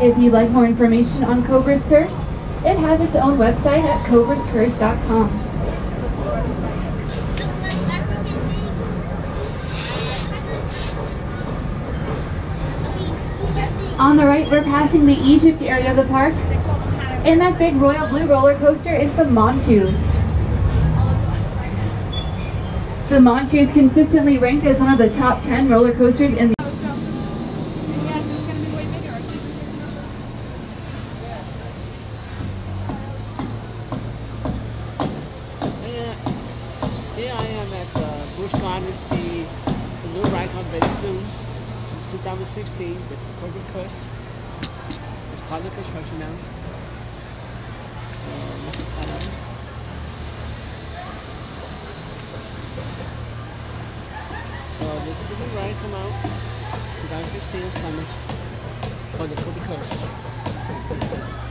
If you'd like more information on Cobra's Curse, it has its own website at cobrascurse.com. On the right, we're passing the Egypt area of the park, and that big royal blue roller coaster is the Montu. The Montu is consistently ranked as one of the top 10 roller coasters in the Here I am at Busch Gardens. See the new ride coming very soon, 2016, with Corba Curse. It's part of the construction now. So this is the new ride come out 2016 summer for the Corba Curse.